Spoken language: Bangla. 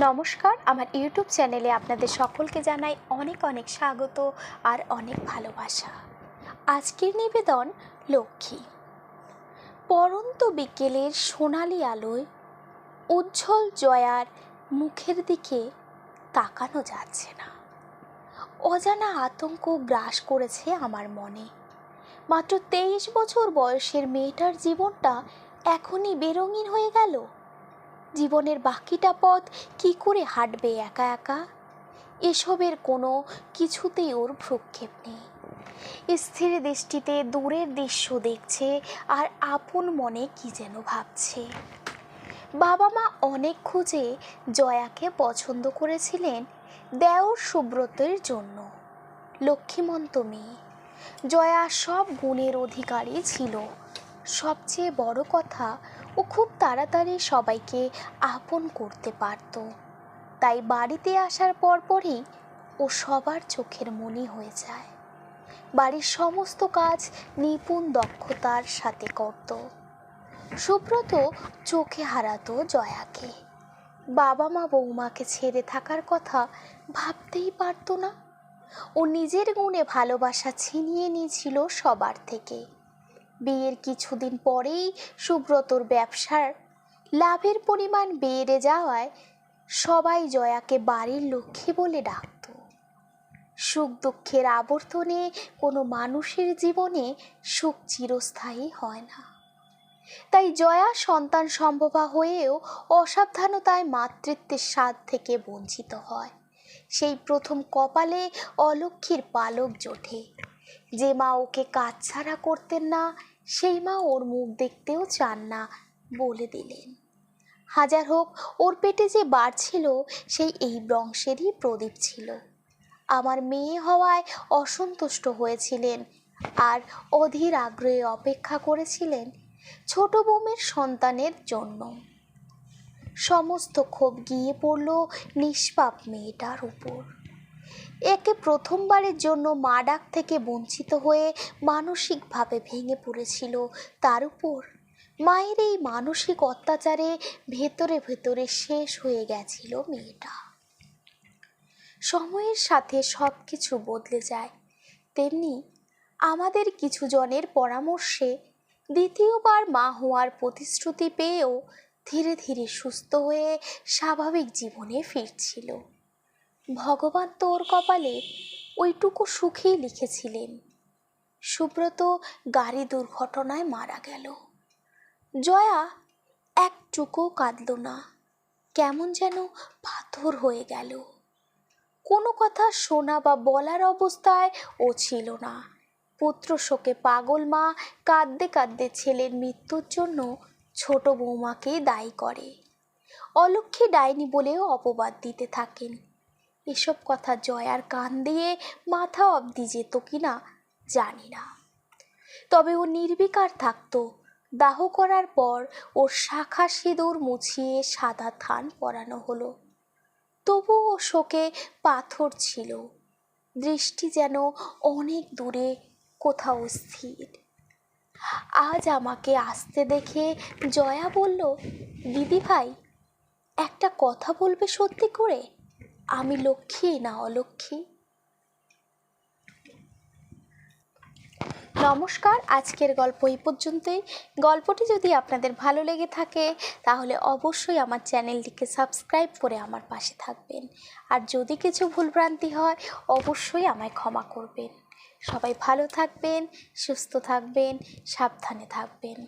নমস্কার, আমার ইউটিউব চ্যানেলে আপনাদের সকলকে জানাই অনেক অনেক স্বাগত আর অনেক ভালোবাসা। আজকের নিবেদন লক্ষ্মী। পরন্ত বিকেলের সোনালি আলোয় উজ্জ্বল জয়ার মুখের দিকে তাকানো যাচ্ছে না। অজানা আতঙ্ক গ্রাস করেছে আমার মনে। মাত্র 23 বছর বয়সের মেয়েটার জীবনটা এখনই বেরঙিন হয়ে গেল। জীবনের বাকিটা পথ কি করে হাঁটবে একা একা? এসবের কোনো কিছুতেই ওর ভ্রুক্ষেপ নেই। স্থির দৃষ্টিতে দূরের দৃশ্য দেখছে আর আপন মনে কি যেন ভাবছে। বাবা মা অনেক খুঁজে জয়াকে পছন্দ করেছিলেন দেওর সুব্রতের জন্য। লক্ষ্মীমন্ত মেয়ে, জয়া সব গুণের অধিকারী ছিল। সবচেয়ে বড় কথা, ও খুব তাড়াতাড়ি সবাইকে আপন করতে পারত। তাই বাড়িতে আসার পরপরই ও সবার চোখের মনি হয়ে যায়। বাড়ির সমস্ত কাজ নিপুণ দক্ষতার সাথে করত। সুব্রত চোখে হারাতো জয়াকে। বাবা মা বৌমাকে ছেড়ে থাকার কথা ভাবতেই পারত না। ও নিজের গুণে ভালোবাসা ছিনিয়ে নিয়েছিল সবার থেকে। বিয়ের কিছুদিন পরেই সুব্রতর ব্যবসার লাভের পরিমাণ বেড়ে যাওয়ায় সবাই জয়াকে বাড়ির লক্ষ্মী বলে ডাকত। সুখ দুঃখের আবর্তনে কোনো মানুষের জীবনে সুখ চিরস্থায়ী হয় না। তাই জয়া সন্তান সম্ভবা হয়েও অসাবধানতায় মাতৃত্বের স্বাদ থেকে বঞ্চিত হয়। সেই প্রথম কপালে অলক্ষ্মীর পালক জোটে। যে মা ওকে কাছছাড়া করতেন না, সেই মা ওর মুখ দেখতেও চান না বলে দিলেন। হাজার হোক, ওর পেটে যে বাড়ছিল সেই এই বংশেরই প্রদীপ ছিল। আমার মেয়ে হওয়ায় অসন্তুষ্ট হয়েছিলেন আর অধীর আগ্রহে অপেক্ষা করেছিলেন ছোট বৌমের সন্তানের জন্য। সমস্ত ক্ষোভ গিয়ে পড়ল নিষ্পাপ মেয়েটার উপর। একে প্রথমবারের জন্য মা ডাক থেকে বঞ্চিত হয়ে মানসিকভাবে ভেঙে পড়েছিল। তার উপর মায়ের এই মানসিক অত্যাচারে ভেতরে ভেতরে শেষ হয়ে গেছিল মেয়েটা। সময়ের সাথে সব কিছু বদলে যায়, তেমনি আমাদের কিছু জনের পরামর্শে দ্বিতীয়বার মা হওয়ার প্রতিশ্রুতি পেয়েও ধীরে ধীরে সুস্থ হয়ে স্বাভাবিক জীবনে ফিরছিল। ভগবান তো ওর কপালে ওইটুকু সুখেই লিখেছিলেন। সুব্রত গাড়ি দুর্ঘটনায় মারা গেল। জয়া একটুকু কাঁদল না, কেমন যেন পাথর হয়ে গেল। কোনো কথা শোনা বা বলার অবস্থায় ও ছিল না। পুত্র শোকে পাগল মা কাঁদতে কাঁদতে ছেলের মৃত্যুর জন্য ছোট বৌমাকেই দায়ী করে। অলক্ষ্মী ডাইনি বলেও অপবাদ দিতে থাকেন। এসব কথা জয়ার কান দিয়ে মাথা অবধি যেত কিনা জানি না, তবে ও নির্বিকার থাকতো। দাহ করার পর ওর শাখা সিঁদুর মুছিয়ে সাদা থান পরানো হলো। তবু ও শোকে পাথর ছিল, দৃষ্টি যেন অনেক দূরে কোথাও স্থির। আজ আমাকে আসতে দেখে জয়া বলল, দিদি ভাই, একটা কথা বলবে সত্যি করে? আমি লক্ষ্মী না অলক্ষ্মী? নমস্কার, আজকের গল্প এই পর্যন্তই। গল্পটি যদি আপনাদের ভালো লেগে থাকে তাহলে অবশ্যই আমার চ্যানেলটিকে সাবস্ক্রাইব করে আমার পাশে থাকবেন। আর যদি কিছু ভুলভ্রান্তি হয় অবশ্যই আমায় ক্ষমা করবেন। সবাই ভালো থাকবেন, সুস্থ থাকবেন, সাবধানে থাকবেন।